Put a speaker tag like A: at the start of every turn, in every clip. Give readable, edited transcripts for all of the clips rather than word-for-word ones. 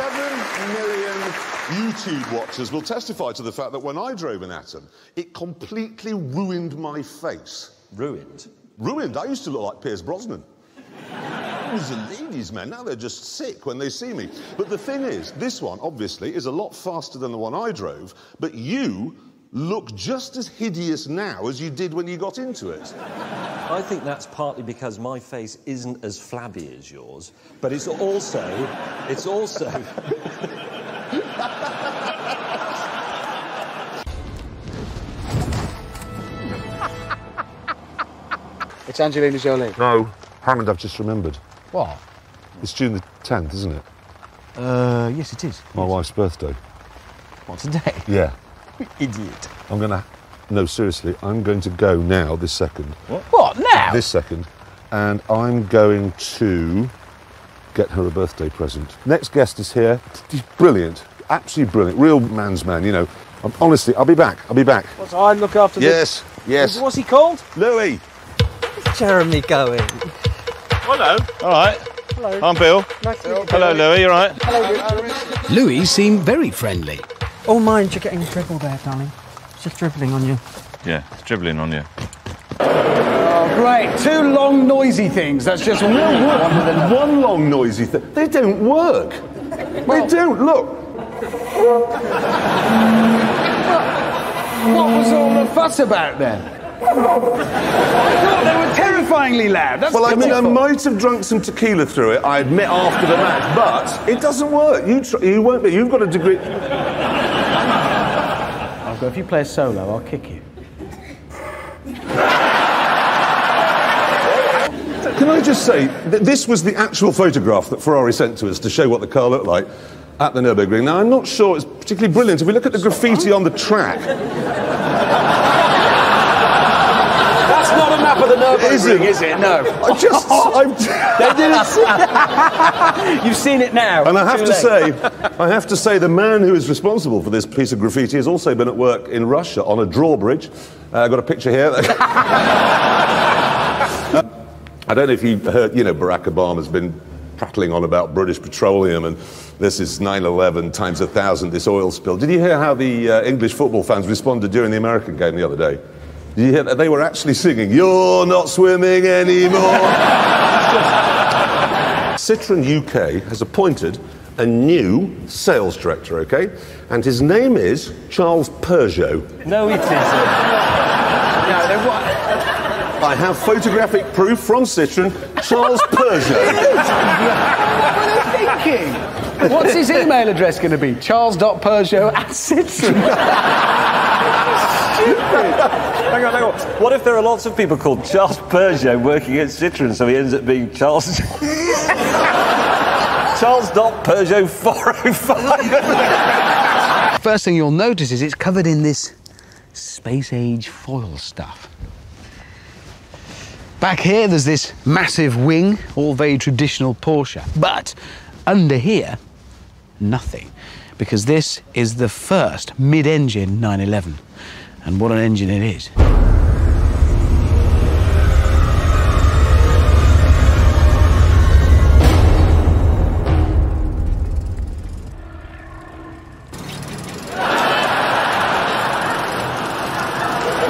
A: 7 million YouTube watchers will testify to the fact that when I drove an Atom, it completely ruined my face.
B: Ruined?
A: Ruined. I used to look like Pierce Brosnan. I was a ladies' man. Now they're just sick when they see me. But the thing is, this one, obviously, is a lot faster than the one I drove, but you look just as hideous now as you did when you got into it.
B: I think that's partly because my face isn't as flabby as yours, but it's also...
C: It's Angelina Jolie.
A: No, Hammond, I've just remembered.
C: What?
A: It's June the 10th, isn't it?
C: Yes, it is.
A: My wife's birthday.
C: What, today?
A: Yeah.
C: Idiot.
A: No, seriously, I'm going to go now, this second.
C: What? What, now?
A: This second. And I'm going to get her a birthday present. Next guest is here. He's brilliant. Absolutely brilliant. Real man's man, you know. Honestly, I'll be back.
C: What's I look after this?
A: Yes.
C: What's he called?
A: Louis.
D: Where's Jeremy going?
E: Hello. All right.
D: Hello.
E: I'm Bill.
D: Nice to meet you.
E: Hello, Louis. You all right?
D: Hello.
F: Louis seemed very friendly.
D: Oh, mind you're getting dribble there, darling. It's just dribbling on you.
E: Yeah, it's dribbling on you.
C: Oh, great. 2 long, noisy things. That's just
A: One long noisy thing. They don't work. They don't. Look.
C: What was all the fuss about then? They were terrifyingly loud. That's
A: Well, I mean, I
C: pitiful.
A: might have drunk some tequila through it, I admit, after the match, but it doesn't work. You won't be. You've got a degree...
C: If you play a solo, I'll kick you.
A: Can I just say that this was the actual photograph that Ferrari sent to us to show what the car looked like at the Nürburgring. Now, I'm not sure it's particularly brilliant. If we look at the graffiti on the track...
C: That's not a map of the Nürburgring, is it? No.
A: They didn't see.
C: You've seen it now.
A: And I have to say, the man who is responsible for this piece of graffiti has also been at work in Russia on a drawbridge. I've got a picture here. I don't know if you've heard, you know, Barack Obama's been prattling on about British petroleum and this is 9/11 times 1,000, this oil spill. Did you hear how the English football fans responded during the American game the other day? Did you hear that? They were actually singing, "You're not swimming anymore." Citroën UK has appointed a new sales director, okay? And his name is Charles Peugeot.
B: No, it isn't.
C: No, they what?
A: I have photographic proof from Citroën, Charles Peugeot.
C: What were they thinking? What's his email address going to be? charles.peugeot@Citroën. Stupid.
B: Hang on. What if there are lots of people called Charles Peugeot working at Citroën, so he ends up being Charles... Charles.Peugeot 405.
F: First thing you'll notice is it's covered in this space-age foil stuff. Back here, there's this massive wing, all very traditional Porsche. But under here, nothing. Because this is the first mid-engine 911. And what an engine it is.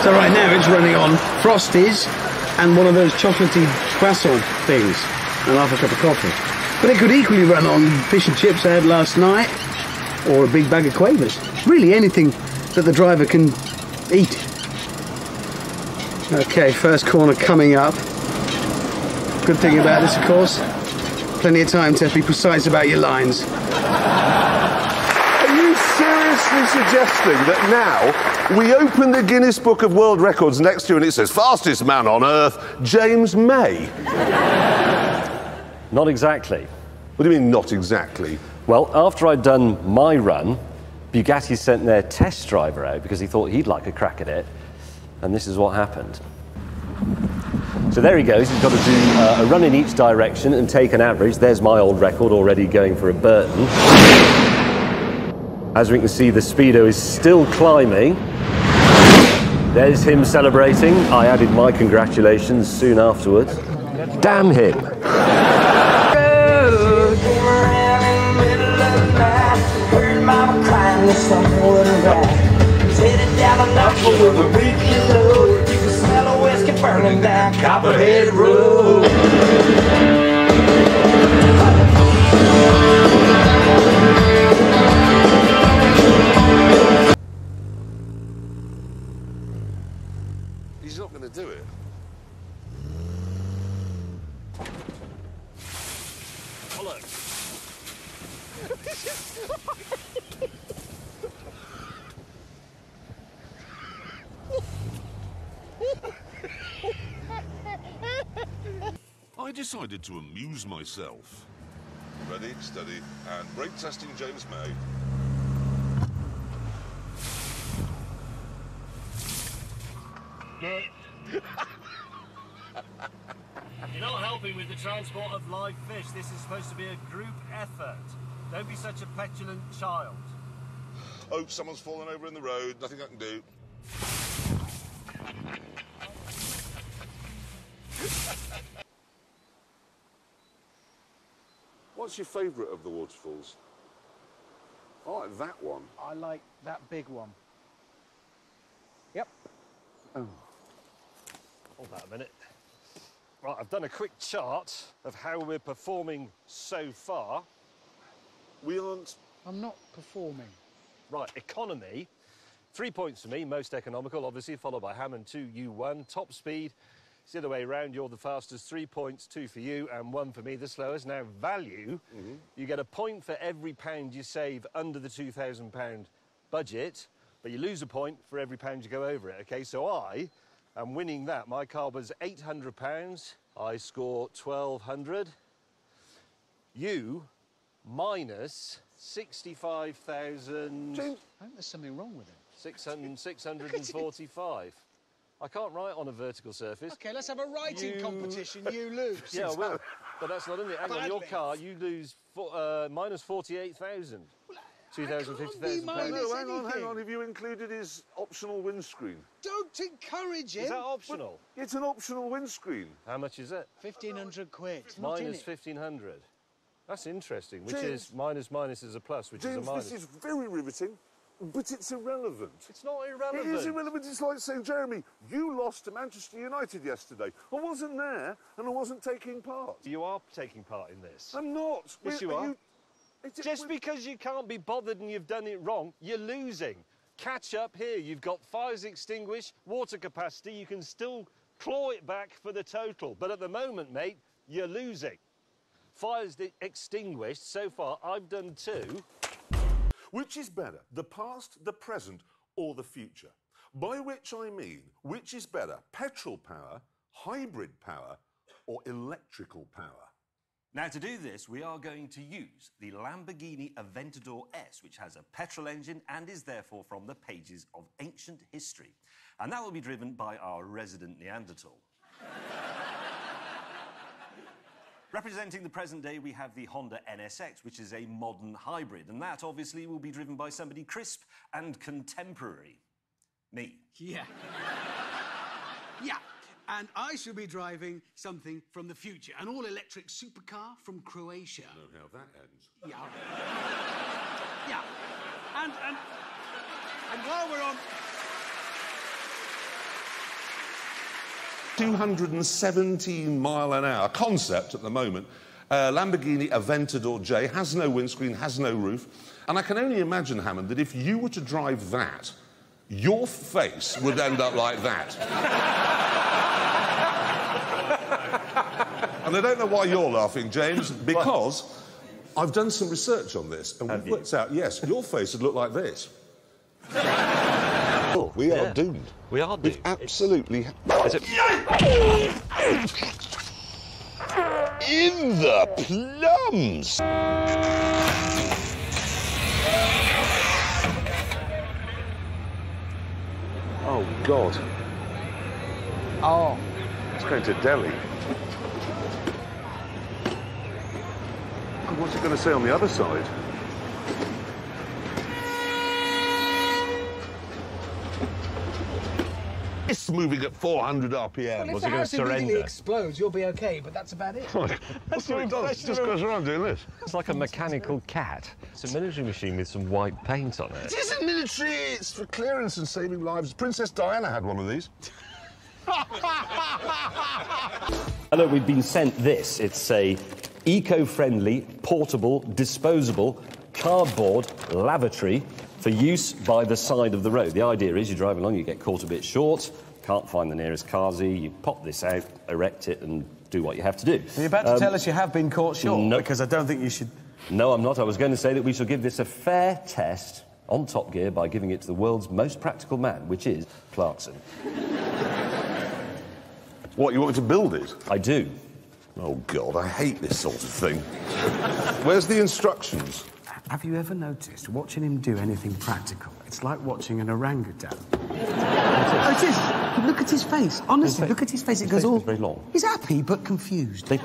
F: So right now it's running on Frosties and one of those chocolatey croissant things and half a cup of coffee. But it could equally run on fish and chips I had last night or a big bag of Quavers. Really anything that the driver can eat. Okay, first corner coming up. Good thing about this, of course, plenty of time to be precise about your lines.
A: Are you seriously suggesting that now we open the Guinness Book of World Records next to you and it says fastest man on earth, James May?
B: Not exactly.
A: What do you mean, not exactly?
B: Well, after I'd done my run, Bugatti sent their test driver out because he thought he'd like a crack at it, and this is what happened. So there he goes, he's got to do a run in each direction and take an average. There's my old record already going for a Burton. As we can see, the speedo is still climbing. There's him celebrating. I added my congratulations soon afterwards. Damn him.
G: the sun would rise. He's headed down a knuckle with a reeking load. You can smell a whiskey burning down Copperhead Road.
A: He's not going to do it.
B: Follow.
A: I decided to amuse myself. Ready, steady, and brake testing James May.
B: You're not helping with the transport of live fish. This is supposed to be a group effort. Don't be such a petulant child.
A: Oh, someone's fallen over in the road. Nothing I can do. What's your favourite of the waterfalls? I like that one.
C: I like that big one. Yep.
B: Hold that a minute. Right, I've done a quick chart of how we're performing so far.
A: We aren't...
C: I'm not performing.
B: Right, economy. 3 points for me, most economical, obviously, followed by Hammond, 2, you 1. Top speed, it's the other way around, you're the fastest, 3 points, 2 for you, and 1 for me, the slowest. Now, value, you get a point for every pound you save under the £2,000 budget, but you lose a point for every pound you go over it, OK? So I am winning that. My car was £800, I score 1,200. You, minus 65,000...
C: James, I think there's something wrong with it.
B: 645. I can't write on a vertical surface.
C: OK, let's have a writing competition. You lose.
B: Yeah, I will. But that's not in it. Hang on, your car, you lose minus 48,000. 2,000, 50,000 pounds.
A: No, hang on. Have you included his optional windscreen?
C: Don't encourage him.
B: Is that optional?
A: But it's an optional windscreen.
B: How much is it?
C: 1,500 quid.
B: Minus 1,500. That's interesting, which
A: James,
B: is minus is a plus, which
A: James,
B: is a minus.
A: this is very riveting, but it's irrelevant.
B: It's not irrelevant.
A: It is irrelevant. It's like saying, Jeremy, you lost to Manchester United yesterday. I wasn't there, and I wasn't taking part.
B: You are taking part in this.
A: I'm not.
B: Yes, you are. Just because you can't be bothered and you've done it wrong, you're losing. Catch up here. You've got fires extinguished, water capacity. You can still claw it back for the total. But at the moment, mate, you're losing. Fires extinguished. So far, I've done 2.
A: Which is better, the past, the present, or the future? By which I mean, which is better, petrol power, hybrid power, or electrical power?
H: Now, to do this, we are going to use the Lamborghini Aventador S, which has a petrol engine and is therefore from the pages of ancient history. And that will be driven by our resident Neanderthal. Representing the present day, we have the Honda NSX, which is a modern hybrid, and that obviously will be driven by somebody crisp and contemporary. Me.
F: Yeah. Yeah. And I shall be driving something from the future, an all-electric supercar from Croatia.
A: I don't know how that ends.
F: Yeah. Yeah. And while we're on...
A: 217-mile-an-hour concept at the moment. Lamborghini Aventador J has no windscreen, has no roof. And I can only imagine, Hammond, that if you were to drive that, your face would end up like that. And I don't know why you're laughing, James, because I've done some research on this, and we've worked out, yes, your face would look like this. Oh, we are doomed.
B: We are doomed.
A: We've absolutely...
B: Is it...
A: In the plums! Oh, God.
C: Oh.
A: It's going to Delhi. What's it going to say on the other side? It's moving at 400 RPM.
F: Well,
B: Was
F: if
B: he
F: the
B: gonna
F: house immediately
B: surrender?
F: explodes, you'll be okay, but that's about it.
A: That's what it does. It just goes around doing this.
B: It's like a mechanical cat. It's a military machine with some white paint on it.
A: It isn't military. It's for clearance and saving lives. Princess Diana had one of these.
B: Hello, we've been sent this. It's a eco-friendly, portable, disposable, cardboard lavatory for use by the side of the road. The idea is you drive along, you get caught a bit short, can't find the nearest carsy, you pop this out, erect it and do what you have to do.
F: Are you about to tell us you have been caught short?
B: No.
F: Because I don't think you should...
B: No, I'm not. I was going to say that we shall give this a fair test on Top Gear by giving it to the world's most practical man, which is Clarkson.
A: What, you want me to build it?
B: I do.
A: Oh, God, I hate this sort of thing. Where's the instructions?
F: Have you ever noticed, watching him do anything practical, it's like watching an orangutan? Oh, it is. Look at his face. Honestly, look at his face. It goes all...
B: very long.
F: He's happy, but confused.
B: They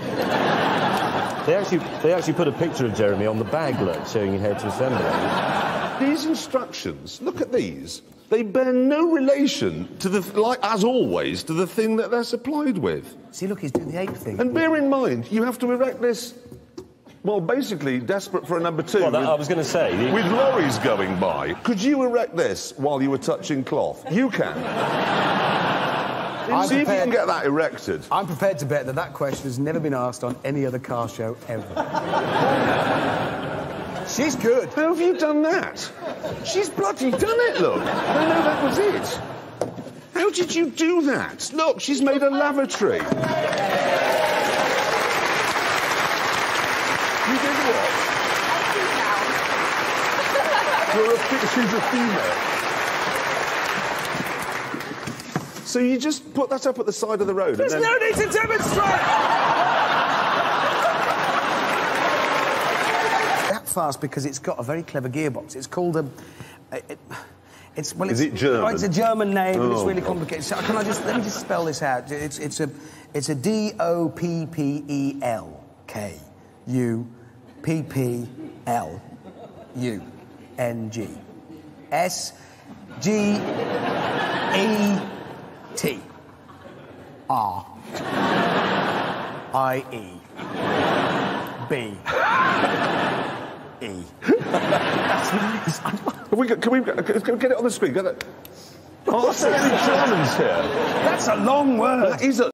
B: actually put a picture of Jeremy on the baglet showing you how to assemble it.
A: These instructions, look at these. They bear no relation to the, like, as always, to the thing that they're supplied with.
F: See, look, he's doing the ape thing.
A: And bear in mind, you have to erect this, well, basically, desperate for a number two.
B: Well, I was going to say...
A: With lorries going by. Could you erect this while you were touching cloth? You can. See if you can get that erected.
F: I'm prepared to bet that that question has never been asked on any other car show ever. She's good.
A: How have you done that? She's bloody done it, look. I know that was it. How did you do that? Look, she's made a lavatory. You did what? She's a female. So you just put that up at the side of the road.
F: There's no need to demonstrate! That fast because it's got a very clever gearbox. It's called a...
A: Is it German?
F: Oh, it's a German name, and it's really complicated. So let me just spell this out. It's a D-O-P-P-E-L-K-U-P-P-L-U-N-G. S-G-E-T-R-I-E-B-E.
A: Can we get it on the screen? Get it. Oh, that's German's here.
F: That's a long word.
A: That is a...